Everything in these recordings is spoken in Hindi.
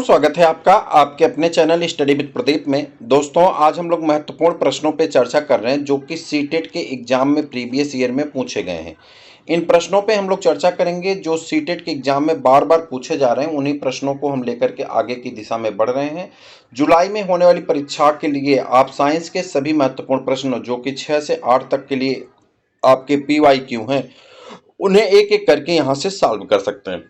स्वागत है आपका आपके अपने चैनल स्टडी विद प्रदीप में। दोस्तों, आज हम लोग महत्वपूर्ण प्रश्नों पे चर्चा कर रहे हैं जो कि सीटेट के एग्जाम में प्रीवियस ईयर में पूछे गए हैं। इन प्रश्नों पे हम लोग चर्चा करेंगे जो सीटेट के एग्जाम में बार बार पूछे जा रहे हैं। उन्हीं प्रश्नों को हम लेकर के आगे की दिशा में बढ़ रहे हैं। जुलाई में होने वाली परीक्षा के लिए आप साइंस के सभी महत्वपूर्ण प्रश्न जो कि 6 से 8 तक के लिए आपके PYQ हैं, उन्हें एक एक करके यहाँ से सॉल्व कर सकते हैं।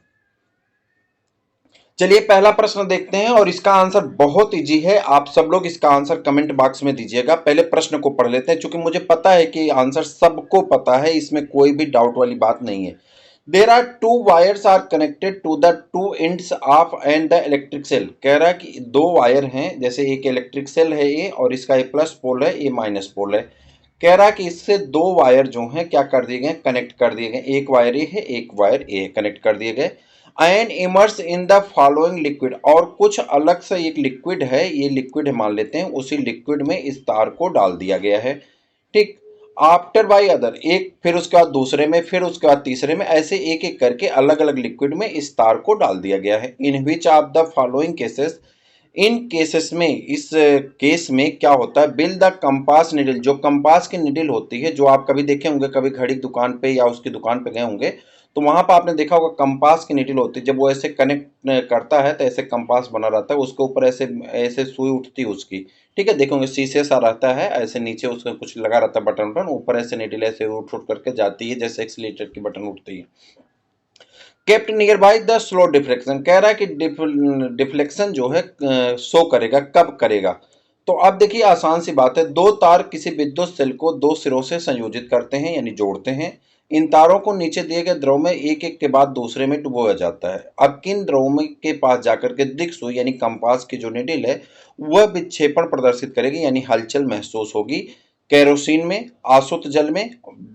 चलिए पहला प्रश्न देखते हैं और इसका आंसर बहुत इजी है। आप सब लोग इसका आंसर कमेंट बॉक्स में दीजिएगा। पहले प्रश्न को पढ़ लेते हैं क्योंकि मुझे पता है कि आंसर सबको पता है, इसमें कोई भी डाउट वाली बात नहीं है। There are two wires are connected to the two ends of and the electric cell. कह रहा है कि दो वायर हैं, जैसे एक इलेक्ट्रिक सेल है ये और इसका ये प्लस पोल है, ये माइनस पोल है। कह रहा है कि इससे दो वायर जो हैं क्या कर दिए गए, कनेक्ट कर दिए गए। एक वायर ये है, एक वायर ये कनेक्ट कर दिए गए। And immerse in the following liquid, और कुछ अलग से एक लिक्विड है, ये लिक्विड मान लेते हैं, उसी लिक्विड में इस तार को डाल दिया गया है। ठीक। आफ्टर बाई अदर, एक फिर उसके बाद दूसरे में, फिर उसके बाद तीसरे में, ऐसे एक एक करके अलग अलग लिक्विड में इस तार को डाल दिया गया है। In which of the following cases, इन केसेस में, इस केस में क्या होता है, बिल द कंपास निडल, जो कंपास की निडल होती है, जो आप कभी देखे होंगे, कभी घड़ी की दुकान पे या उसकी दुकान पे गए होंगे तो वहां पर आपने देखा होगा कंपास की निडल होती है। जब वो ऐसे कनेक्ट करता है तो ऐसे कंपास बना रहता है, उसके ऊपर ऐसे ऐसे सुई उठती है उसकी। ठीक है, देखोगे शीशे सा रहता है, ऐसे नीचे उसका कुछ लगा रहता है बटन बटन, ऊपर ऐसे निडल ऐसे उठ उठ करके जाती है जैसे एक्सीलेटर की बटन उठती है। Kept near by the slow deflection, कह रहा है कि डिफ्लेक्शन जो है शो करेगा, कब करेगा। तो अब देखिए आसान सी बात है, दो तार किसी विद्युत सेल को दो सिरों से संयोजित करते हैं यानी जोड़ते हैं। इन तारों को नीचे दिए गए द्रव में एक एक के बाद दूसरे में डुबोया जाता है। अब किन द्रव में के पास जाकर के दिक्सूई यानी कंपास की जो निडल है वह विक्षेपण प्रदर्शित करेगी यानी हलचल महसूस होगी। केरोसिन में, आसुत जल में,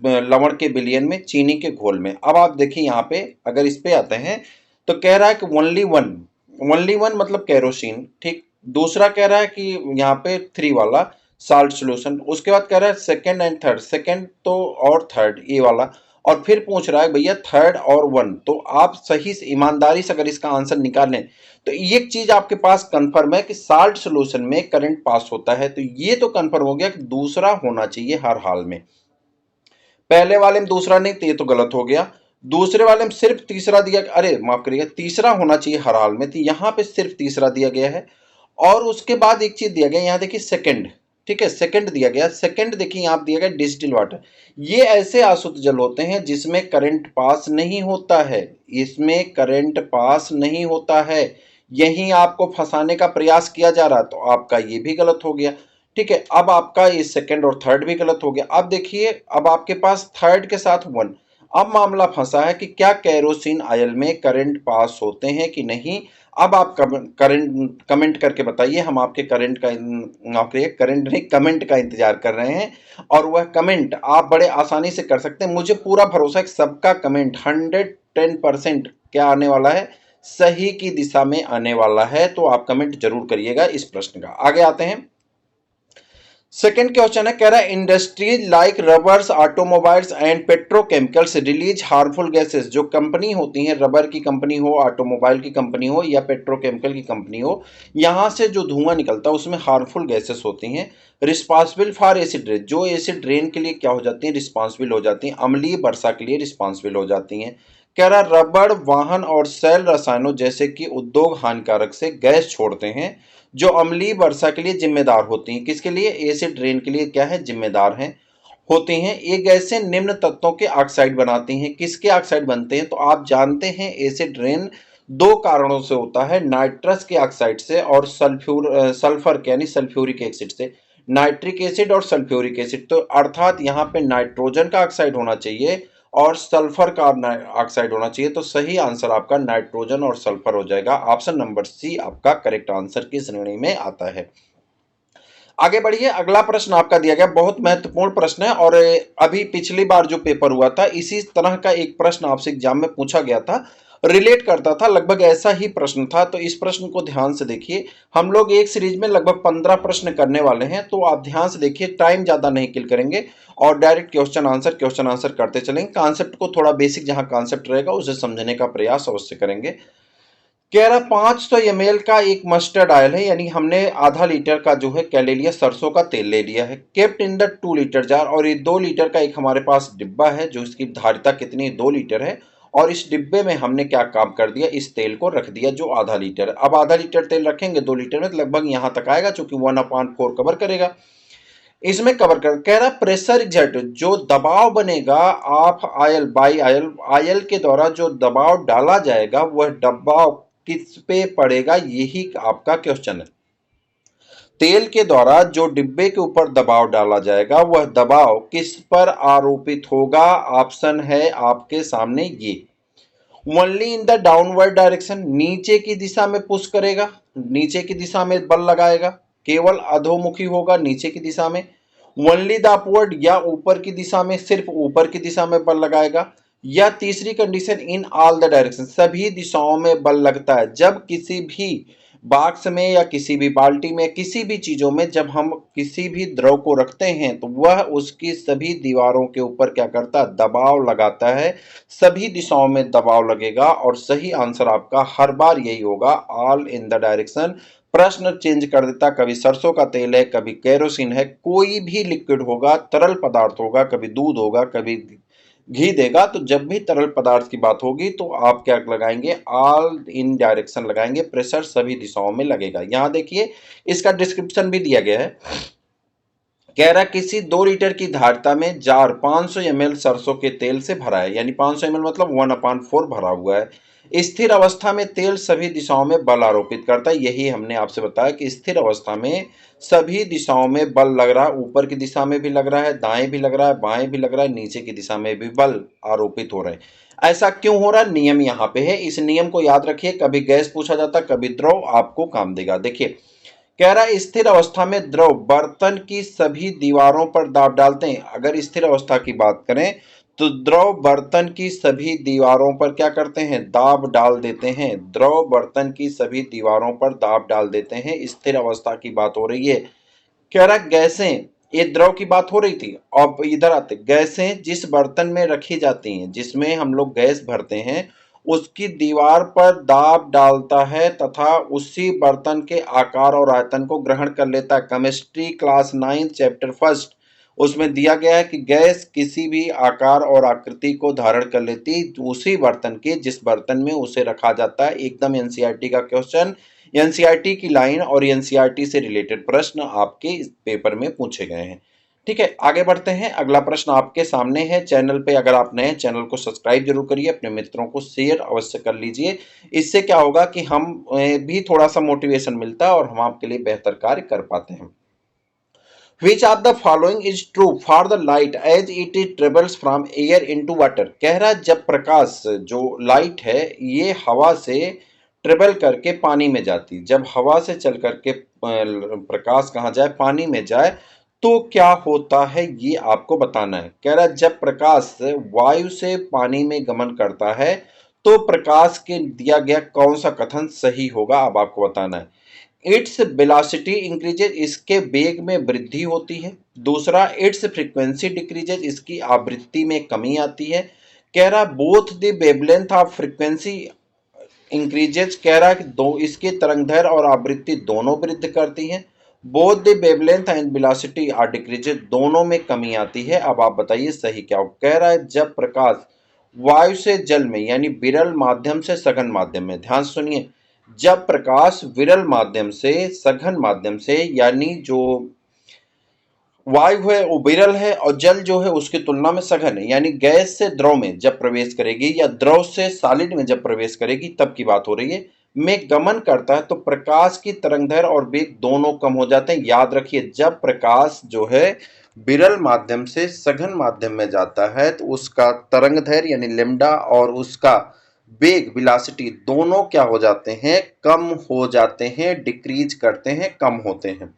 लवण के विलयन में, चीनी के घोल में। अब आप देखिए यहाँ पे अगर इस पे आते हैं तो कह रहा है कि ओनली वन मतलब केरोसिन। ठीक। दूसरा कह रहा है कि यहाँ पे 3 वाला साल्ट सॉल्यूशन। उसके बाद कह रहा है सेकंड एंड थर्ड, सेकंड तो और थर्ड ये वाला। और फिर पूछ रहा है भैया थर्ड और वन। तो आप सही से ईमानदारी से अगर इसका आंसर निकालें तो एक चीज आपके पास कंफर्म है कि साल्ट सॉल्यूशन में करंट पास होता है, तो ये तो कंफर्म हो गया कि दूसरा होना चाहिए हर हाल में। पहले वाले में दूसरा नहीं तो ये तो गलत हो गया। दूसरे वाले में सिर्फ तीसरा दिया, अरे माफ करिएगा, तीसरा होना चाहिए हर हाल में, तो यहाँ पे सिर्फ तीसरा दिया गया है। और उसके बाद एक चीज दिया गया यहाँ देखिए सेकंड। ठीक है, सेकंड दिया गया। सेकंड देखिए यहाँ दिया गया डिस्टिल वाटर। ये ऐसे आसुत जल होते हैं जिसमें करंट पास नहीं होता है, इसमें करंट पास नहीं होता है। यही आपको फंसाने का प्रयास किया जा रहा है, तो आपका ये भी गलत हो गया। ठीक है, अब आपका ये सेकंड और थर्ड भी गलत हो गया। अब देखिए अब आपके पास थर्ड के साथ वन। अब मामला फंसा है कि क्या केरोसिन ऑयल में करंट पास होते हैं कि नहीं। अब आप करंट कमेंट करके बताइए, हम आपके करंट का आपके करंट नहीं कमेंट का इंतजार कर रहे हैं। और वह कमेंट आप बड़े आसानी से कर सकते हैं। मुझे पूरा भरोसा है कि सबका कमेंट 110% क्या आने वाला है, सही की दिशा में आने वाला है। तो आप कमेंट जरूर करिएगा इस प्रश्न का। आगे आते हैं। सेकेंड क्वेश्चन है, कह रहा है industries like rubbers, automobiles and petrochemicals release harmful gases. जो कंपनी होती हैं, रबर की कंपनी हो, ऑटोमोबाइल की कंपनी हो या पेट्रोकेमिकल की कंपनी हो, यहां से जो धुआं निकलता है उसमें हार्मफुल गैसेस होती हैं। रिस्पॉन्सिबल फॉर एसिड रेन, जो एसिड रेन के लिए क्या हो जाती है, रिस्पॉन्सिबल हो जाती हैं। अम्लीय वर्षा के लिए रिस्पॉन्सिबल हो जाती हैं। कह रहा रबड़, वाहन और सेल रसायनों जैसे कि उद्योग हानिकारक से गैस छोड़ते हैं जो अम्लीय वर्षा के लिए जिम्मेदार होती हैं। किसके लिए, एसिड रेन के लिए क्या है, जिम्मेदार हैं, होती हैं। ये गैसें निम्न तत्वों के ऑक्साइड बनाती हैं। किसके ऑक्साइड बनते हैं, तो आप जानते हैं एसिड रेन दो कारणों से होता है, नाइट्रस के ऑक्साइड से और सल्फर के यानी सल्फ्यूरिक एसिड से। नाइट्रिक एसिड और सल्फ्यूरिक एसिड, तो अर्थात यहाँ पे नाइट्रोजन का ऑक्साइड होना चाहिए और सल्फर का ऑक्साइड होना चाहिए। तो सही आंसर आपका नाइट्रोजन और सल्फर हो जाएगा। ऑप्शन नंबर सी आपका करेक्ट आंसर की श्रेणी में आता है। आगे बढ़िए, अगला प्रश्न आपका दिया गया, बहुत महत्वपूर्ण प्रश्न है। और अभी पिछली बार जो पेपर हुआ था इसी तरह का एक प्रश्न आपसे एग्जाम में पूछा गया था, रिलेट करता था, लगभग ऐसा ही प्रश्न था। तो इस प्रश्न को ध्यान से देखिए। हम लोग एक सीरीज में लगभग 15 प्रश्न करने वाले हैं, तो आप ध्यान से देखिए, टाइम ज्यादा नहीं किल करेंगे और डायरेक्ट क्वेश्चन आंसर करते चलेंगे। कॉन्सेप्ट को थोड़ा बेसिक जहां कॉन्सेप्ट रहेगा उसे समझने का प्रयास अवश्य करेंगे। कह रहा 500 ml का एक मस्टर्ड ऑयल है, यानी हमने आधा लीटर का जो है क्या ले लिया, सरसों का तेल ले लिया है। Kept in the 2 litre jar, और ये 2 लीटर का एक हमारे पास डिब्बा है जो इसकी धारिता कितनी 2 लीटर है, और इस डिब्बे में हमने क्या काम कर दिया, इस तेल को रख दिया जो आधा लीटर है। अब आधा लीटर तेल रखेंगे 2 लीटर में, तो लगभग यहां तक आएगा, चूंकि 1/4 कवर करेगा। इसमें कवर कर कह रहा प्रेशर जेट, जो दबाव बनेगा आप आयल बाई आयल, आयल के द्वारा जो दबाव डाला जाएगा वह दबाव किस पे पड़ेगा, यही आपका क्वेश्चन है। तेल के द्वारा जो डिब्बे के ऊपर दबाव डाला जाएगा वह दबाव किस पर आरोपित होगा, ऑप्शन है आपके सामने ये। Only in the downward direction, नीचे की दिशा में पुश करेगा, नीचे की दिशा में बल लगाएगा, केवल अधोमुखी होगा नीचे की दिशा में। ओनली द अपवर्ड, या ऊपर की दिशा में, सिर्फ ऊपर की दिशा में बल लगाएगा। या तीसरी condition in all the direction, सभी दिशाओं में बल लगता है। जब किसी भी बॉक्स में या किसी भी बाल्टी में, किसी भी चीजों में जब हम किसी भी द्रव को रखते हैं तो वह उसकी सभी दीवारों के ऊपर क्या करता है, दबाव लगाता है। सभी दिशाओं में दबाव लगेगा, और सही आंसर आपका हर बार यही होगा, ऑल इन द डायरेक्शन। प्रश्न चेंज कर देता, कभी सरसों का तेल है, कभी केरोसिन है, कोई भी लिक्विड होगा, तरल पदार्थ होगा, कभी दूध होगा, कभी घी देगा, तो जब भी तरल पदार्थ की बात होगी तो आप क्या लगाएंगे, ऑल इन डायरेक्शन लगाएंगे, प्रेशर सभी दिशाओं में लगेगा। यहां देखिए इसका डिस्क्रिप्शन भी दिया गया है। कह रहा किसी 2 लीटर की धारिता में जार 500 ml सरसों के तेल से भरा है, यानी 500 ml मतलब 1/4 भरा हुआ है। स्थिर अवस्था में तेल सभी दिशाओं में बल आरोपित करता है, यही हमने आपसे बताया कि स्थिर अवस्था में सभी दिशाओं में बल लग रहा है, ऊपर की दिशा में भी लग रहा है, दाएं भी लग रहा है, बाएं भी लग रहा है, नीचे की दिशा में भी बल आरोपित हो रहे हैं। ऐसा क्यों हो रहा है, नियम यहाँ पे है, इस नियम को याद रखिए। कभी गैस पूछा जाता, कभी द्रव, आपको काम देगा। देखिए कह रहा है स्थिर अवस्था में द्रव बर्तन की सभी दीवारों पर दाब डालते हैं। अगर स्थिर अवस्था की बात करें तो द्रव बर्तन की सभी दीवारों पर क्या करते हैं, दाब डाल देते हैं। द्रव बर्तन की सभी दीवारों पर दाब डाल देते हैं, स्थिर अवस्था की बात हो रही है। कह रहा गैसें, ये द्रव की बात हो रही थी। अब इधर आते, गैसें जिस बर्तन में रखी जाती हैं, जिसमें हम लोग गैस भरते हैं, उसकी दीवार पर दाब डालता है तथा उसी बर्तन के आकार और आयतन को ग्रहण कर लेता है। केमिस्ट्री क्लास 9 चैप्टर 1 उसमें दिया गया है कि गैस किसी भी आकार और आकृति को धारण कर लेती उसी बर्तन के जिस बर्तन में उसे रखा जाता है। एकदम एनसीईआरटी का क्वेश्चन, एनसीईआरटी की लाइन और एनसीईआरटी से रिलेटेड प्रश्न आपके इस पेपर में पूछे गए हैं। ठीक है, आगे बढ़ते हैं। अगला प्रश्न आपके सामने है। चैनल पे अगर आप नए हैं, चैनल को सब्सक्राइब जरूर करिए, अपने मित्रों को शेयर अवश्य कर लीजिए। इससे क्या होगा कि हम भी थोड़ा सा मोटिवेशन मिलता है और हम आपके लिए बेहतर कार्य कर पाते हैं। Which of the following is true for the light as it travels from air into water? कह रहा है जब प्रकाश, जो लाइट है, ये हवा से ट्रेवल करके पानी में जाती, जब हवा से चल करके प्रकाश कहाँ जाए, पानी में जाए, तो क्या होता है ये आपको बताना है। कह रहा है जब प्रकाश वायु से पानी में गमन करता है तो प्रकाश के दिया गया कौन सा कथन सही होगा, अब आपको बताना है। इट्स वेलोसिटी इंक्रीजेज, इसके वेग में वृद्धि होती है। दूसरा, इट्स फ्रीक्वेंसी डिक्रीजेज, इसकी आवृत्ति में कमी आती है। कह रहा both the wavelength of frequency increases, कह रहा है कि दो इसके तरंगदैर्घ्य और आवृत्ति दोनों वृद्धि करती हैं। Both the wavelength and velocity are decreases, दोनों में कमी आती है। अब आप बताइए सही क्या हो। कह रहा है जब प्रकाश वायु से जल में, यानी विरल माध्यम से सघन माध्यम में, ध्यान सुनिए, जब प्रकाश विरल माध्यम से सघन माध्यम से, यानी जो वायु है वो विरल है और जल जो है उसकी तुलना में सघन है, यानी गैस से द्रव में जब प्रवेश करेगी या द्रव से सॉलिड में जब प्रवेश करेगी तब की बात हो रही है, में गमन करता है तो प्रकाश की तरंगदैर्घ्य और वेग दोनों कम हो जाते हैं। याद रखिए जब प्रकाश जो है विरल माध्यम से सघन माध्यम में जाता है तो उसका तरंगदैर्घ्य यानी लेम्डा और उसका वेग वेलोसिटी दोनों क्या हो जाते हैं, कम हो जाते हैं, डिक्रीज करते हैं, कम होते हैं।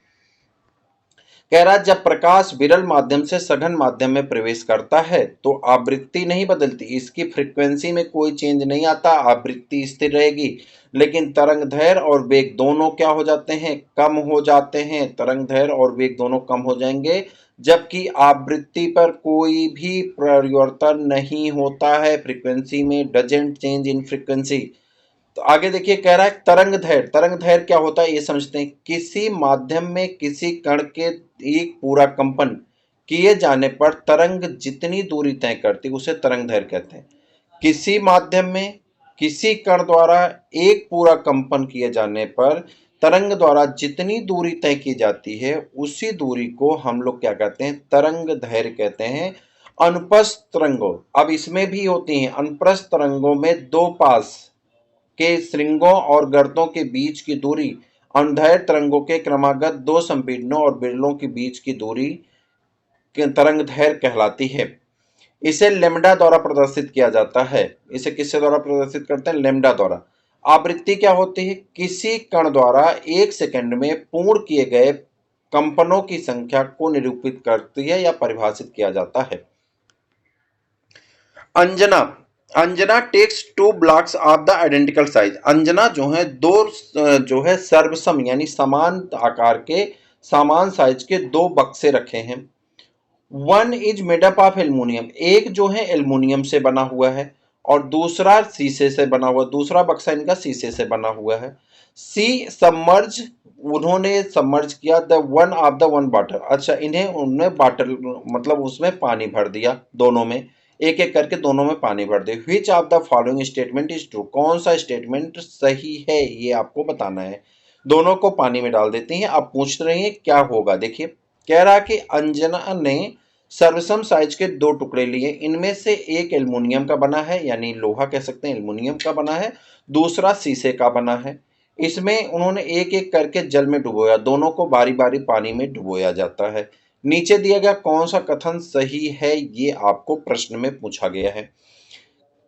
कह रहा जब प्रकाश विरल माध्यम से सघन माध्यम में प्रवेश करता है तो आवृत्ति नहीं बदलती, इसकी फ्रीक्वेंसी में कोई चेंज नहीं आता, आवृत्ति स्थिर रहेगी, लेकिन तरंगदैर्घ्य और वेग दोनों क्या हो जाते हैं, कम हो जाते हैं। तरंगदैर्घ्य और वेग दोनों कम हो जाएंगे, जबकि आवृत्ति पर कोई भी परिवर्तन नहीं होता है। फ्रीक्वेंसी में डजेंट चेंज इन फ्रीक्वेंसी। तो आगे देखिए कह रहा है तरंग दैर्घ्य। तरंग दैर्घ्य क्या होता है ये समझते हैं। किसी माध्यम में किसी कण के एक पूरा कंपन किए जाने पर तरंग जितनी दूरी तय करती उसे तरंग दैर्घ्य कहते हैं। किसी माध्यम में किसी कण द्वारा एक पूरा कंपन किए जाने पर तरंग द्वारा जितनी दूरी तय की जाती है उसी दूरी को हम लोग क्या कहते हैं, तरंग दैर्घ्य कहते हैं। अनुप्रस्थ तरंगों, अब इसमें भी होती हैं अनुप्रस्थ तरंगों में दो पास के श्रृंगों और गर्तों के बीच की दूरी अनुदैर्घ्य तरंगों के क्रमागत दो संपीड़नों और विरलों के बीच की दूरी तरंग दैर्घ्य कहलाती है। इसे लेम्डा द्वारा प्रदर्शित किया जाता है। इसे किससे द्वारा प्रदर्शित करते हैं, लेम्डा द्वारा। आवृत्ति क्या होती है, किसी कण द्वारा एक सेकंड में पूर्ण किए गए कंपनों की संख्या को निरूपित करती है या परिभाषित किया जाता है। Anjana, Anjana takes two blocks of the identical size. Anjana जो है दो जो है सर्वसम यानी समान आकार के समान साइज के दो बक्से रखे हैं। One is made up of aluminium, एक जो है एल्युमिनियम से बना हुआ है और दूसरा शीशे से बना हुआ, दूसरा बक्सा इनका शीशे से बना हुआ है। सी सबमर्ज, उन्होंने सबमर्ज किया the one of the one water, अच्छा इन्हें उन्होंने वाटर मतलब उसमें पानी भर दिया, दोनों में एक एक करके दोनों में पानी भर दिया। Which of the following statement is true, कौन सा स्टेटमेंट सही है ये आपको बताना है। दोनों को पानी में डाल देते हैं। अब पूछ रहे हैं क्या होगा, देखिए कह रहा कि अंजना ने सर्वसम साइज के दो टुकड़े लिए, इनमें से एक एल्युमिनियम का बना है यानी लोहा कह सकते हैं, एल्युमिनियम का बना है, दूसरा शीशे का बना है। इसमें उन्होंने एक एक करके जल में डुबोया, दोनों को बारी बारी पानी में डुबोया जाता है। नीचे दिया गया कौन सा कथन सही है ये आपको प्रश्न में पूछा गया है।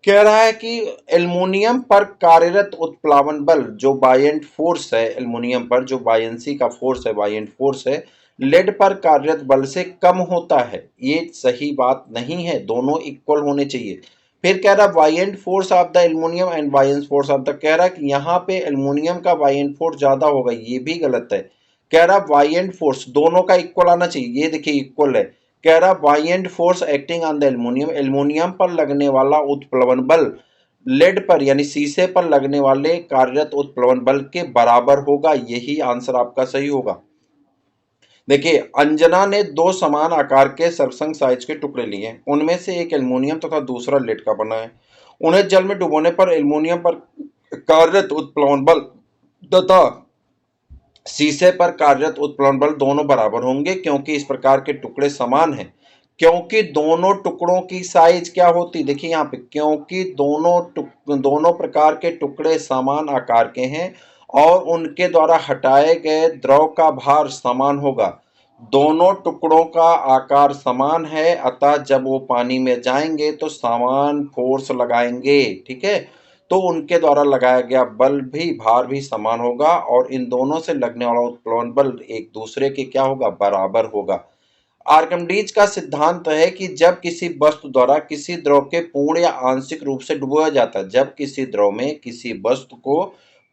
कह रहा है कि एल्युमिनियम पर कार्यरत उत्प्लावन बल जो बायएंट फोर्स है, एल्युमिनियम पर जो बायएंसी का फोर्स है, बायएंट फोर्स है, लेड पर कार्यरत बल से कम होता है। ये सही बात नहीं है, दोनों इक्वल होने चाहिए। फिर कह रहा buoyant force of the aluminium and buoyant force of the, कह रहा कि यहाँ पे एल्युमिनियम का बायएंट फोर्स ज्यादा होगा, ये भी गलत है। कह रहा बायएंट फोर्स दोनों का इक्वल आना चाहिए, ये देखिए इक्वल है। कह रहा buoyant force acting on the aluminium, aluminium पर लगने वाला उत्प्लवन बल लेड पर यानी शीशे पर लगने वाले कार्यरत उत्प्लवन बल के बराबर होगा, यही आंसर आपका सही होगा। देखिए अंजना ने दो समान आकार के सरसंग साइज के टुकड़े लिए, उनमें से एक एल्युमिनियम तथा दूसरा लेड का बना है। उन्हें जल में डुबोने पर एल्युमिनियम पर कार्यरत उत्प्लवन बल तथा शीशे पर कार्यरत उत्प्लवन बल दोनों बराबर होंगे, क्योंकि इस प्रकार के टुकड़े समान हैं। क्योंकि दोनों टुकड़ों की साइज क्या होती, देखिए यहाँ पे, क्योंकि दोनों प्रकार के टुकड़े समान आकार के हैं और उनके द्वारा हटाए गए द्रव का भार समान होगा। दोनों टुकड़ों का आकार समान है, अतः जब वो पानी में जाएंगे तो समान फोर्स लगाएंगे, ठीक है। तो उनके द्वारा लगाया गया बल भी, भार भी समान होगा और इन दोनों से लगने वाला उत्प्लवन बल एक दूसरे के क्या होगा, बराबर होगा। आर्किमिडीज का सिद्धांत है कि जब किसी वस्तु द्वारा किसी द्रव के पूर्ण या आंशिक रूप से डुबोया जाता है, जब किसी द्रव में किसी वस्तु को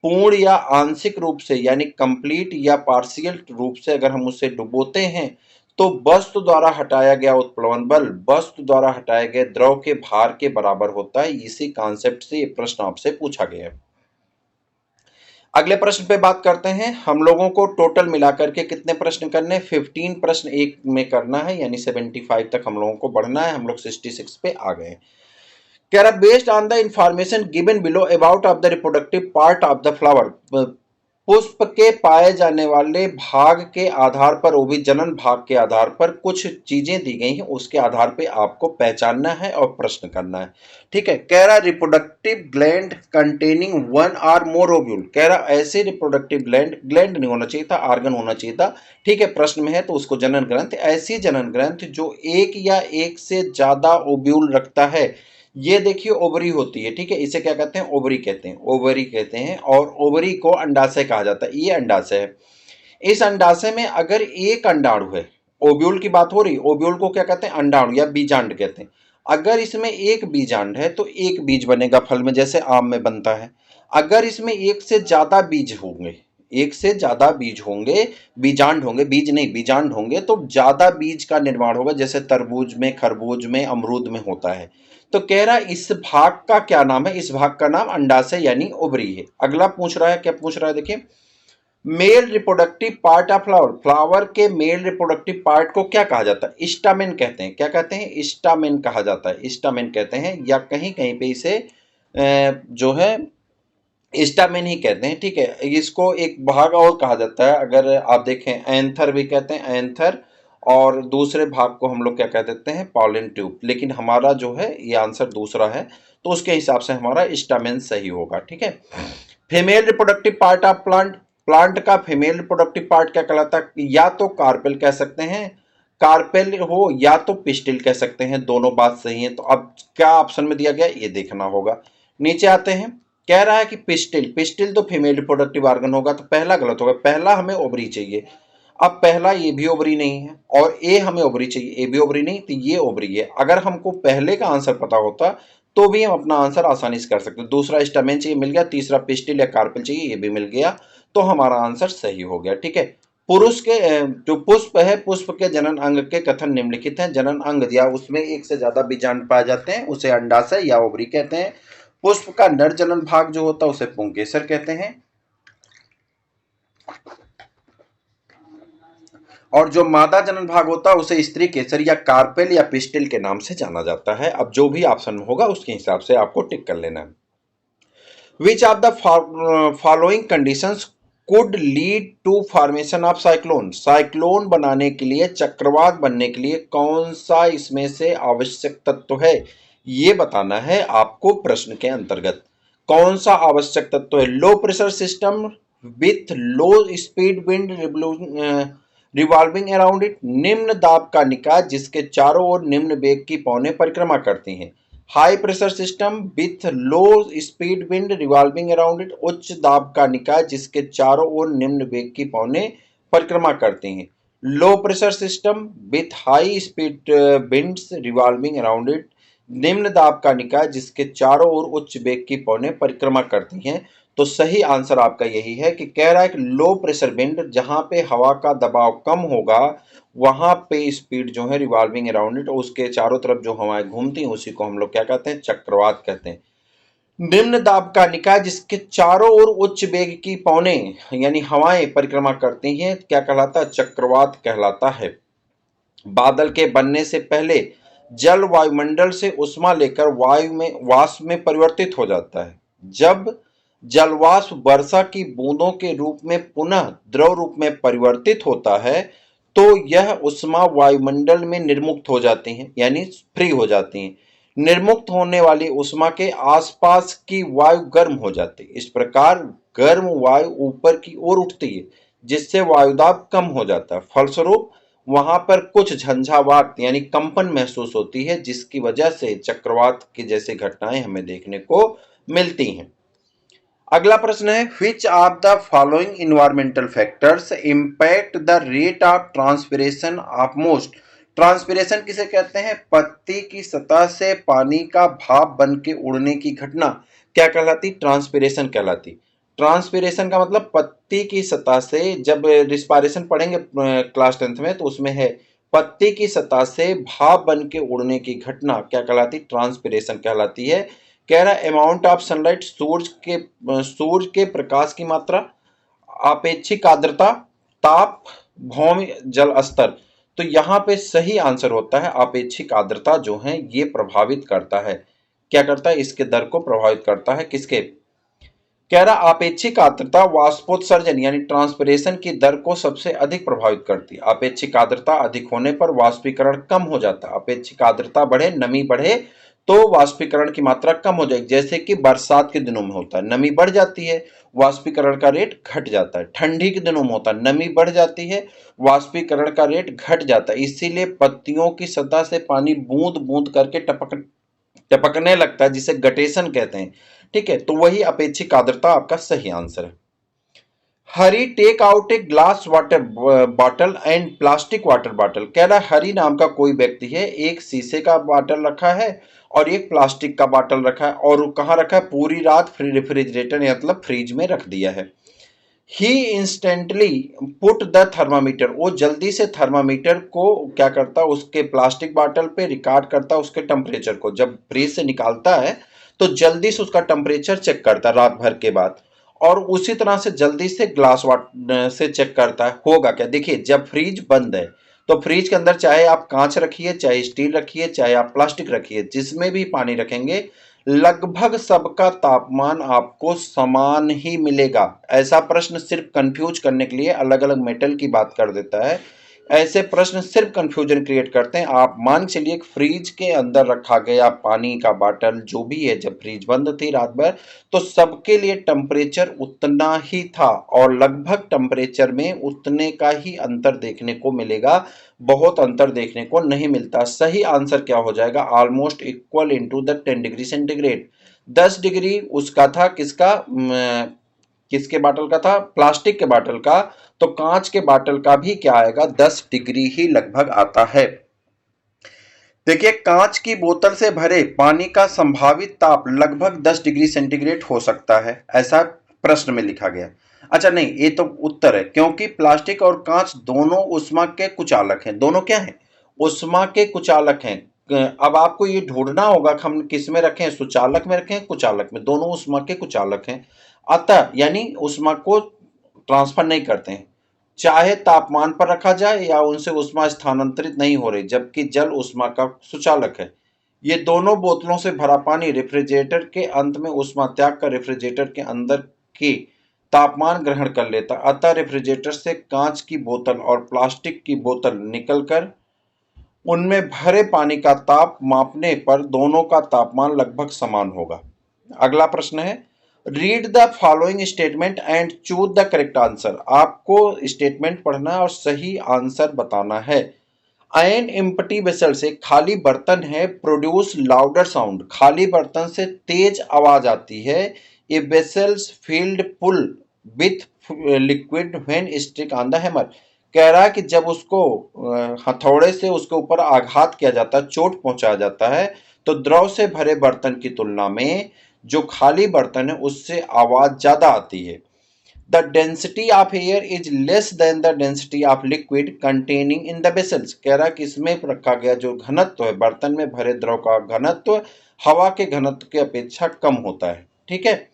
पूर्ण या आंशिक रूप से यानी कंप्लीट या पार्शियल रूप से अगर हम उसे डुबोते हैं तो वस्तु द्वारा हटाया गया उत्प्लवन बल वस्तु द्वारा हटाए गए द्रव के भार के बराबर होता है। इसी कॉन्सेप्ट से ये प्रश्न आपसे पूछा गया है। अगले प्रश्न पे बात करते हैं। हम लोगों को टोटल मिलाकर के कितने प्रश्न करने, 15 प्रश्न एक में करना है, यानी 75 तक हम लोगों को बढ़ना है। हम लोग 66 पे आ गए। कह रहा based on the information given below about of the reproductive part of the flower, पुष्प के पाए जाने वाले भाग के आधार पर, वो भी जनन भाग के आधार पर कुछ चीजें दी गई हैं, उसके आधार पे आपको पहचानना है और प्रश्न करना है, ठीक है। कह रहा रिप्रोडक्टिव ग्लैंड कंटेनिंग वन और मोर ओव्यूल, कह रहा ऐसे रिप्रोडक्टिव ग्लैंड नहीं होना चाहिए था, आर्गन होना चाहिए था, ठीक है। प्रश्न में है तो उसको जनन ग्रंथ, ऐसी जनन ग्रंथ जो एक या एक से ज्यादा ओव्यूल रखता है, ये देखिए ओवरी होती है, ठीक है। इसे क्या कहते हैं, ओवरी कहते हैं, ओवरी कहते हैं। और ओवरी को अंडाशय कहा जाता है, ये अंडाशय है। इस अंडाशय में अगर एक अंडाणु है, ओव्यूल की बात हो रही, ओव्यूल को क्या कहते हैं, अंडाणु या बीजांड कहते हैं। अगर इसमें एक बीजांड है तो एक बीज बनेगा फल में, जैसे आम में बनता है। अगर इसमें एक से ज्यादा बीज होंगे, एक से ज्यादा बीज होंगे, बीजांड होंगे, बीज नहीं बीजांड होंगे तो ज्यादा बीज का निर्माण होगा, जैसे तरबूज में, खरबूज में, अमरूद में होता है। तो कह रहा है इस भाग का क्या नाम है? इस भाग का नाम अंडाशय यानी ओवरी है। अगला पूछ रहा है, क्या पूछ रहा है देखिए, male reproductive part of flower, flower के मेल रिप्रोडक्टिव पार्ट को क्या कहा जाता है? स्टामेन कहते हैं। क्या कहते हैं? स्टामेन कहा जाता है, स्टामेन कहते हैं, या कहीं कहीं पे इसे जो है स्टामेन ही कहते हैं। ठीक है, इसको एक भाग और कहा जाता है, अगर आप देखें एंथर भी कहते हैं, एंथर, और दूसरे भाग को हम लोग क्या कह देते हैं? Pollen tube. लेकिन हमारा जो है ये आंसर दूसरा है, तो उसके हिसाब से हमारा स्टामेन सही होगा। ठीक है, female reproductive part of plant, plant का फीमेल रिप्रोडक्टिव पार्ट क्या कहलाता है? या तो कार्पेल कह सकते हैं, कार्पेल हो, या तो पिस्टिल कह सकते हैं, दोनों बात सही है। तो अब क्या ऑप्शन में दिया गया ये देखना होगा। नीचे आते हैं, कह रहा है कि पिस्टिल, पिस्टिल तो फीमेल रिप्रोडक्टिव ऑर्गन होगा, तो पहला गलत होगा, पहला हमें ओवरी चाहिए। अब पहला ये भी ओवरी नहीं है, और ए हमें ओवरी चाहिए, ए भी ओवरी नहीं, तो ये ओवरी है। अगर हमको पहले का आंसर पता होता तो भी हम अपना आंसर आसानी से कर सकते। दूसरा स्टमेन चाहिए, मिल गया। तीसरा पिस्टिल या कार्पेल चाहिए, ये भी मिल गया, तो हमारा आंसर सही हो गया। ठीक है, पुरुष के जो पुष्प है, पुष्प के जनन अंग के कथन निम्नलिखित हैं। जनन अंग दिया, उसमें एक से ज्यादा बीजांड पाए जाते हैं, उसे अंडाशय या ओवरी कहते हैं। पुष्प का नर जनन भाग जो होता है उसे पुंकेसर कहते हैं, और जो मादा जनन भाग होता है उसे स्त्री केसर या कार्पेल या पिस्टिल के नाम से जाना जाता है। अब जो भी ऑप्शन होगा उसके हिसाब से आपको टिक कर लेना है। Which of the following conditions could lead to formation of cyclone, cyclone बनाने के लिए, चक्रवात बनने के लिए कौन सा इसमें से आवश्यक तत्व है, ये बताना है आपको प्रश्न के अंतर्गत। कौन सा आवश्यक तत्व है? Low pressure system with low speed wind revolving around it, निम्न दाब का निकाय जिसके चारों ओर निम्न वेग की पौने परिक्रमा करती हैं। High pressure system with low speed wind revolving around it, उच्च दाब का निकाय जिसके चारों ओर निम्न वेग की पौने परिक्रमा करती हैं। Low pressure system with high speed winds revolving around it, निम्न दाब का निकाय जिसके चारों ओर उच्च वेग की पौने परिक्रमा करती हैं। तो सही आंसर आपका यही है कि कह रहा है कि लो प्रेशर विंड, जहां पे हवा का दबाव कम होगा वहां पे स्पीड जो है रिवॉल्विंग अराउंड इट, उसके चारों तरफ जो हवाएं घूमती हैं उसी को हम लोग क्या कहते हैं? चक्रवात कहते हैं। निम्न दाब का निकाय जिसके चारों ओर उच्च वेग की पौने यानी हवाएं परिक्रमा करती हैं क्या कहलाता है? चक्रवात कहलाता है। बादल के बनने से पहले जल वायुमंडल से उष्मा लेकर वायु में वाष्प में परिवर्तित हो जाता है। जब जलवाष्प वर्षा की बूंदों के रूप में पुनः द्रव रूप में परिवर्तित होता है तो यह उष्मा वायुमंडल में निर्मुक्त हो जाती है, यानी फ्री हो जाती है। निर्मुक्त होने वाली उष्मा के आसपास की वायु गर्म हो जाती है। इस प्रकार गर्म वायु ऊपर की ओर उठती है जिससे वायुदाब कम हो जाता है। फलस्वरूप वहां पर कुछ झंझावात यानी कंपन महसूस होती है, जिसकी वजह से चक्रवात की जैसी घटनाएं हमें देखने को मिलती हैं। अगला प्रश्न है, which of the following environmental factors impact the rate of transpiration of most, transpiration किसे कहते हैं? पत्ती की सतह से पानी का भाप बन के उड़ने की घटना क्या कहलाती? ट्रांसपिरेशन कहलाती। ट्रांसपिरेशन का मतलब पत्ती की सतह से, जब रिस्पायरेशन पढ़ेंगे क्लास 10th में तो उसमें है, पत्ती की सतह से भाप बन के उड़ने की घटना क्या कहलाती? ट्रांसपिरेशन कहलाती है। कह रहा है अमाउंट ऑफ सनलाइट, सूर्य के प्रकाश की मात्रा, अपेक्षिक आर्द्रता, ताप, भौम्य जल स्तर। तो यहाँ पे सही आंसर होता है अपेक्षिक आर्द्रता जो है ये प्रभावित करता है। क्या करता है? इसके दर को प्रभावित करता है। किसके? कह रहा अपेक्षिक आर्द्रता वाष्पोत्सर्जन यानी ट्रांसपिरेशन की दर को सबसे अधिक प्रभावित करती है। अपेक्षिक आर्द्रता अधिक होने पर वाष्पीकरण कम हो जाता है। अपेक्षिक आर्द्रता बढ़े, नमी बढ़े तो वाष्पीकरण की मात्रा कम हो जाएगी। जैसे कि बरसात के दिनों में होता है, नमी बढ़ जाती है, वाष्पीकरण का रेट घट जाता है। ठंडी के दिनों में होता है, नमी बढ़ जाती है, वाष्पीकरण का रेट घट जाता है। इसीलिए पत्तियों की सतह से पानी बूंद बूंद करके टपकने लगता है, जिसे गटेशन कहते हैं। ठीक है, तो वही अपेक्षिक आर्द्रता आपका सही आंसर है। Hari take out a glass water bottle and plastic water bottle. कह रहा है हरी नाम का कोई व्यक्ति है, एक शीशे का बॉटल रखा है और एक प्लास्टिक का बॉटल रखा है, और कहाँ रखा है? पूरी रात फ्री रेफ्रिजरेटर मतलब फ्रिज में रख दिया है। ही इंस्टेंटली पुट द थर्मामीटर, वो जल्दी से थर्मामीटर को क्या करता, उसके प्लास्टिक बॉटल पे रिकॉर्ड करता उसके टेम्परेचर को। जब फ्रिज से निकालता है तो जल्दी से उसका टेम्परेचर चेक करता रात भर के बाद, और उसी तरह से जल्दी से ग्लास वाटर से चेक करता है। होगा क्या, देखिए जब फ्रिज बंद है तो फ्रिज के अंदर चाहे आप कांच रखिए, चाहे स्टील रखिए, चाहे आप प्लास्टिक रखिए, जिसमें भी पानी रखेंगे लगभग सबका तापमान आपको समान ही मिलेगा। ऐसा प्रश्न सिर्फ कंफ्यूज करने के लिए अलग अलग मेटल की बात कर देता है। ऐसे प्रश्न सिर्फ कंफ्यूजन क्रिएट करते हैं। आप मान के चलिए फ्रिज के अंदर रखा गया पानी का बाटल जो भी है, जब फ्रिज बंद थी रात भर, तो सबके लिए टेम्परेचर उतना ही था, और लगभग टेम्परेचर में उतने का ही अंतर देखने को मिलेगा, बहुत अंतर देखने को नहीं मिलता। सही आंसर क्या हो जाएगा, almost equal into the 10 degree centigrade. 10 degree उसका था, किसका, किसके बाटल का था, प्लास्टिक के बाटल का। तो कांच के बाटल का भी क्या आएगा, 10 डिग्री ही लगभग आता है। देखिए कांच की बोतल से भरे पानी का संभावित ताप लगभग 10 डिग्री सेंटीग्रेड हो सकता है, ऐसा प्रश्न में लिखा गया। अच्छा नहीं, ये तो उत्तर है, क्योंकि प्लास्टिक और कांच दोनों ऊष्मा के कुचालक हैं। दोनों क्या हैं, ऊष्मा के कुचालक हैं। अब आपको ये ढूंढना होगा कि हम किस में रखें, सुचालक में रखें, कुचालक में, दोनों ऊष्मा के कुचालक हैं। अतः यानी ऊष्मा को ट्रांसफर नहीं करते हैं, चाहे तापमान पर रखा जाए या उनसे ऊष्मा स्थानांतरित नहीं हो रही, जबकि जल ऊष्मा का सुचालक है। ये दोनों बोतलों से भरा पानी रेफ्रिजरेटर के अंत में ऊष्मा त्याग कर रेफ्रिजरेटर के अंदर की तापमान ग्रहण कर लेता, अतः रेफ्रिजरेटर से कांच की बोतल और प्लास्टिक की बोतल निकलकर उनमें भरे पानी का ताप मापने पर दोनों का तापमान लगभग समान होगा। अगला प्रश्न है, read the following statement and choose the correct answer. आपको स्टेटमेंट पढ़ना है और सही आंसर बताना है। एन एम्प्टी वेसल से, खाली बर्तन है, प्रोड्यूस लाउडर साउंड, खाली बर्तन से तेज आवाज आती है। A vessels filled full with liquid when struck on the hammer, कह रहा है कि जब उसको हथौड़े से उसके ऊपर आघात किया जाता है, चोट पहुंचाया जाता है, तो द्रव से भरे बर्तन की तुलना में जो खाली बर्तन है उससे आवाज ज्यादा आती है। The density of air is less than the density of liquid containing in the vessels, कह रहा है कि इसमें रखा गया जो घनत्व है, बर्तन में भरे द्रव का घनत्व हवा के घनत्व की अपेक्षा कम होता है। ठीक है,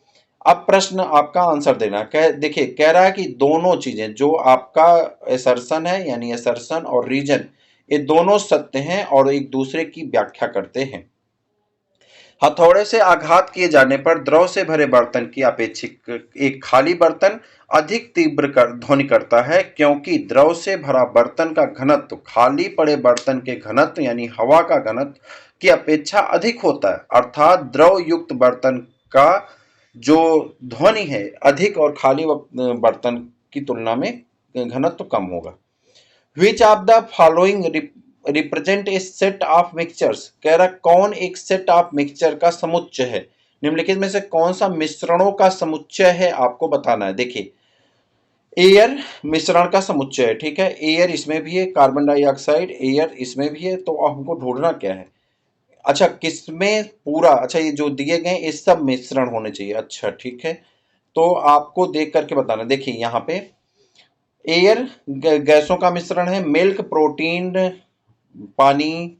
अब प्रश्न आपका आंसर देना। कह देखिए कह रहा है कि दोनों चीजें, जो आपका एसर्शन है यानी एसर्शन और रीजन, ये दोनों सत्य हैं और एक दूसरे की व्याख्या करते हैं। हथौड़े से आघात किए जाने पर द्रव से भरे बर्तन की अपेक्षित एक खाली बर्तन अधिक तीव्र ध्वनि करता है, क्योंकि द्रव से भरा बर्तन का घनत्व खाली पड़े बर्तन के घनत्व यानी हवा का घनत्व की अपेक्षा अधिक होता है। अर्थात द्रव युक्त बर्तन का जो ध्वनि है अधिक और खाली बर्तन की तुलना में घनत्व कम होगा। विच of the following represent a set of mixtures, कह रहा कौन एक सेट ऑफ मिक्सचर का समुच्चय है, निम्नलिखित में से कौन सा मिश्रणों का समुच्चय है आपको बताना है। देखिए एयर मिश्रण का समुच्चय है, ठीक है, एयर इसमें भी है, कार्बन डाइऑक्साइड एयर इसमें भी है, तो हमको ढूंढना क्या है। अच्छा किसमें पूरा, अच्छा ये जो दिए गए ये सब मिश्रण होने चाहिए। अच्छा ठीक है, तो आपको देख करके बताना। देखिए यहाँ पे एयर गैसों का मिश्रण है, मिल्क प्रोटीन पानी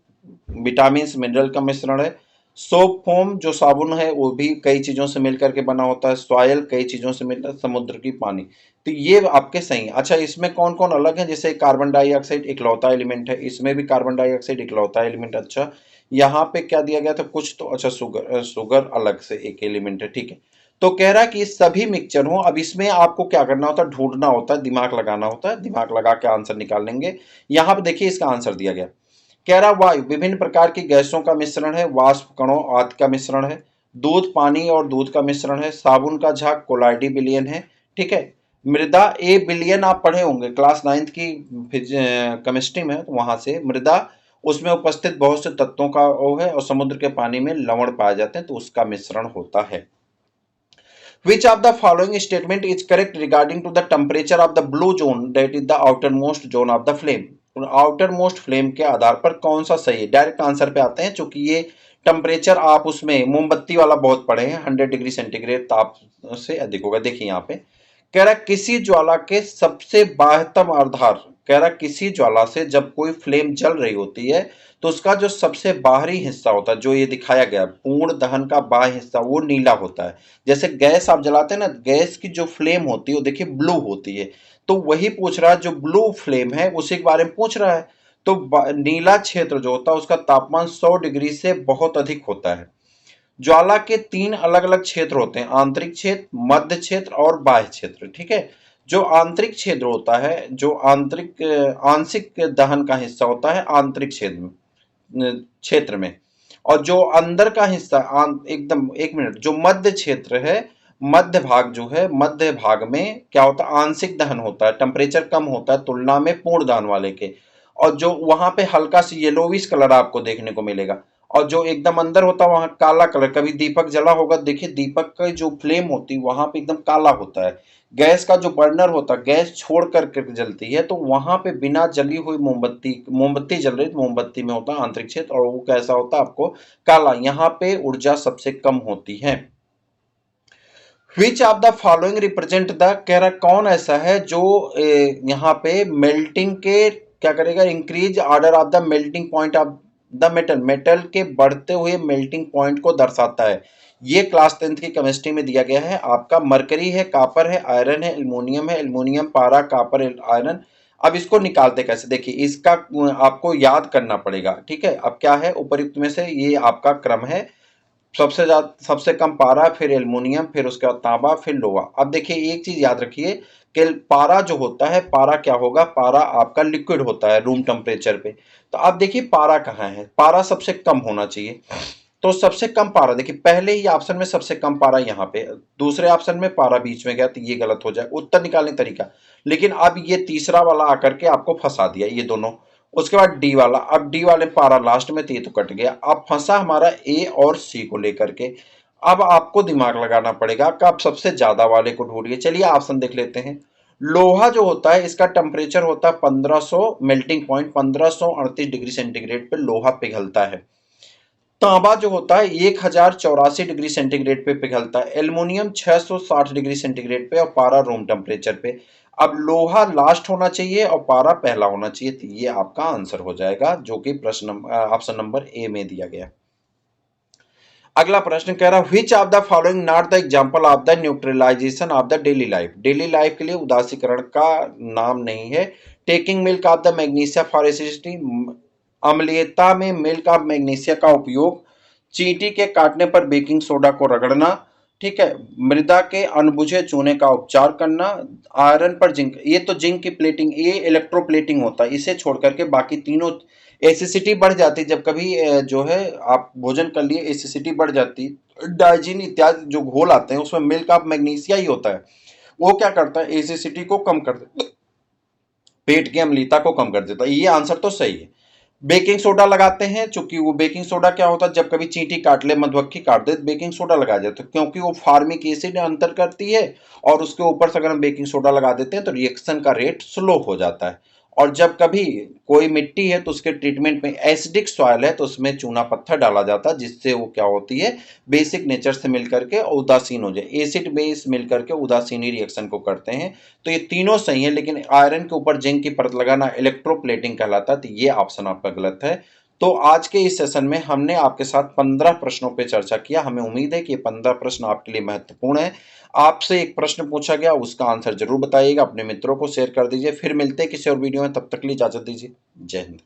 विटामिन मिनरल का मिश्रण है, सोप फोम जो साबुन है वो भी कई चीजों से मिलकर के बना होता है, सॉयल कई चीजों से मिलता है, समुद्र की पानी। तो ये आपके सही है। अच्छा इसमें कौन कौन अलग है, जैसे कार्बन डाइऑक्साइड इकलौता एलिमेंट है, इसमें भी कार्बन डाइऑक्साइड इकलौता एलिमेंट। अच्छा यहाँ पे क्या दिया गया था कुछ तो, अच्छा शुगर अलग से एक एलिमेंट है, ठीक है। तो कह रहा है कि सभी मिक्सचर हो। अब इसमें आपको क्या करना होता है, ढूंढना होता है, दिमाग लगाना होता है, दिमाग लगा के आंसर निकाल लेंगे। यहाँ पे देखिए इसका आंसर दिया गया, कह रहा वायु विभिन्न प्रकार की गैसों का मिश्रण है, वाष्प कणों आदि का मिश्रण है, दूध पानी और दूध का मिश्रण है, साबुन का झाग कोलाइडी बिलियन है, ठीक है। मृदा ए बिलियन आप पढ़े होंगे क्लास 9th की केमिस्ट्री में, तो वहां से मृदा उसमें उपस्थित बहुत से तत्वों का वो है, और समुद्र के पानी में लवण पाए जाते हैं तो उसका मिश्रण होता है। Which of the following statement is correct regarding to the temperature of the blue zone, that is the outermost zone of the flame? outermost flame के आधार पर कौन सा सही है। डायरेक्ट आंसर पे आते हैं, चूंकि ये टेम्परेचर आप उसमें मोमबत्ती वाला बहुत पढ़े हैं, 100 डिग्री सेंटीग्रेड ताप से अधिक होगा। देखिए यहाँ पे कह रहा किसी ज्वाला के सबसे बाह्यतम आधार, कह रहा किसी ज्वाला से जब कोई फ्लेम जल रही होती है तो उसका जो सबसे बाहरी हिस्सा होता है, जो ये दिखाया गया पूर्ण दहन का बाह्य हिस्सा, वो नीला होता है। जैसे गैस आप जलाते हैं ना, गैस की जो फ्लेम होती है वो देखिए ब्लू होती है। तो वही पूछ रहा है, जो ब्लू फ्लेम है उसी के बारे में पूछ रहा है। तो नीला क्षेत्र जो होता है उसका तापमान 100 डिग्री से बहुत अधिक होता है। ज्वाला के 3 अलग-अलग क्षेत्र होते हैं, आंतरिक क्षेत्र, मध्य क्षेत्र और बाह्य क्षेत्र, ठीक है। जो आंतरिक क्षेत्र होता है, जो आंशिक दहन का हिस्सा होता है आंतरिक क्षेत्र में, और जो अंदर का हिस्सा एकदम, एक मिनट, जो मध्य क्षेत्र है, मध्य भाग जो है, मध्य भाग में क्या होता है, आंशिक दहन होता है, टेम्परेचर कम होता है तुलना में पूर्ण दहन वाले के। और जो वहां पे हल्का सी येलोविश कलर आपको देखने को मिलेगा, और जो एकदम अंदर होता है वहां काला कलर। कभी दीपक जला होगा, देखिए दीपक का जो फ्लेम होती है वहां पे एकदम काला होता है। गैस का जो बर्नर होता है, गैस छोड़ करके जलती है, तो वहां पे बिना जली हुई मोमबत्ती, मोमबत्ती जल रही तो मोमबत्ती में होता है आंतरिक क्षेत्र, और वो कैसा होता है आपको, काला। यहाँ पे ऊर्जा सबसे कम होती है। Which of the following represent the, कह रहा कौन ऐसा है जो यहाँ पे मेल्टिंग के क्या करेगा, increase order of the melting point of the metal, metal के बढ़ते हुए मेल्टिंग पॉइंट को दर्शाता है। ये क्लास 10th की केमिस्ट्री में दिया गया है आपका। मरकरी है, कापर है, आयरन है, एल्युमिनियम है, एल्युमिनियम, पारा, कापर, आयरन। अब इसको निकालते कैसे, देखिए इसका आपको याद करना पड़ेगा, ठीक है। अब क्या है, उपयुक्त में से ये आपका क्रम है। सबसे ज्यादा, सबसे कम पारा, फिर एल्युमिनियम, फिर उसके बाद तांबा, फिर लोहा। अब देखिए एक चीज याद रखिए कि पारा जो होता है, पारा क्या होगा, पारा आपका लिक्विड होता है रूम टेम्परेचर पे। तो अब देखिए पारा कहाँ है, पारा सबसे कम होना चाहिए। तो सबसे कम पारा देखिए पहले ही ऑप्शन में सबसे कम पारा यहाँ पे, दूसरे ऑप्शन में पारा बीच में गया, तो ये गलत हो जाए उत्तर निकालने तरीका। लेकिन अब ये तीसरा वाला आकर के आपको फंसा दिया, ये दोनों। उसके बाद डी वाला, अब डी वाले पारा लास्ट में, तो ये तो कट गया। अब फंसा हमारा ए और सी को लेकर के। अब आपको दिमाग लगाना पड़ेगा कि आप सबसे ज्यादा वाले को ढूंढिए। चलिए ऑप्शन देख लेते हैं। लोहा जो होता है इसका टेम्परेचर होता है 1500, मेल्टिंग पॉइंट 1538 डिग्री सेंटीग्रेड पे लोहा पिघलता है। तांबा जो होता है 1084 डिग्री सेंटीग्रेड पे पिघलता है। एल्युमिनियम 660 डिग्री सेंटीग्रेड पे, और पारा रूम टेम्परेचर पे। अब लोहा लास्ट होना चाहिए और पारा पहला होना चाहिए, तो ये आपका आंसर हो जाएगा, जो कि प्रश्न ऑप्शन नंबर ए में दिया गया। अगला प्रश्न कह रहा है which of the following not the example of the neutralisation of the daily life, daily life के लिए उदासीकरण का नाम नहीं है। Taking milk of the magnesia for acidity, अम्लीयता में मिल्क ऑफ मैग्नीशिया का उपयोग, चींटी के काटने पर बेकिंग सोडा को रगड़ना, ठीक है, मृदा के अनबुझे चूने का उपचार करना, आयरन पर जिंक, ये तो जिंक की प्लेटिंग, ये इलेक्ट्रोप्लेटिंग होता है। इसे छोड़ करके बाकी तीनों, एसिडिटी बढ़ जाती जब कभी जो है आप भोजन कर लिए, एसिडिटी बढ़ जाती, डाइजीन इत्यादि जो घोल आते हैं उसमें मिल्क ऑफ मैग्नीशिया ही होता है। वो क्या करता है, एसिडिटी को कम कर देता है, पेट की अम्लता को कम कर देता है। ये आंसर तो सही है। बेकिंग सोडा लगाते हैं, चूंकि वो बेकिंग सोडा क्या होता है, जब कभी चींटी काट ले, मधुमक्खी काट दे, बेकिंग सोडा लगा देते, क्योंकि वो फार्मिक एसिड अंतर करती है, और उसके ऊपर से अगर हम बेकिंग सोडा लगा देते हैं तो रिएक्शन का रेट स्लो हो जाता है। और जब कभी कोई मिट्टी है तो उसके ट्रीटमेंट में, एसिडिक सॉइल है तो उसमें चूना पत्थर डाला जाता है, जिससे वो क्या होती है, बेसिक नेचर से मिलकर के उदासीन हो जाए, एसिड बेस मिलकर के उदासीनी रिएक्शन को करते हैं। तो ये तीनों सही है, लेकिन आयरन के ऊपर जिंक की परत लगाना इलेक्ट्रोप्लेटिंग कहलाता है, तो ये ऑप्शन आपका गलत है। तो आज के इस सेशन में हमने आपके साथ 15 प्रश्नों पे चर्चा किया। हमें उम्मीद है कि ये 15 प्रश्न आपके लिए महत्वपूर्ण है। आपसे एक प्रश्न पूछा गया, उसका आंसर जरूर बताइएगा, अपने मित्रों को शेयर कर दीजिए। फिर मिलते हैं किसी और वीडियो में, तब तक के लिए इजाजत दीजिए। जय हिंद।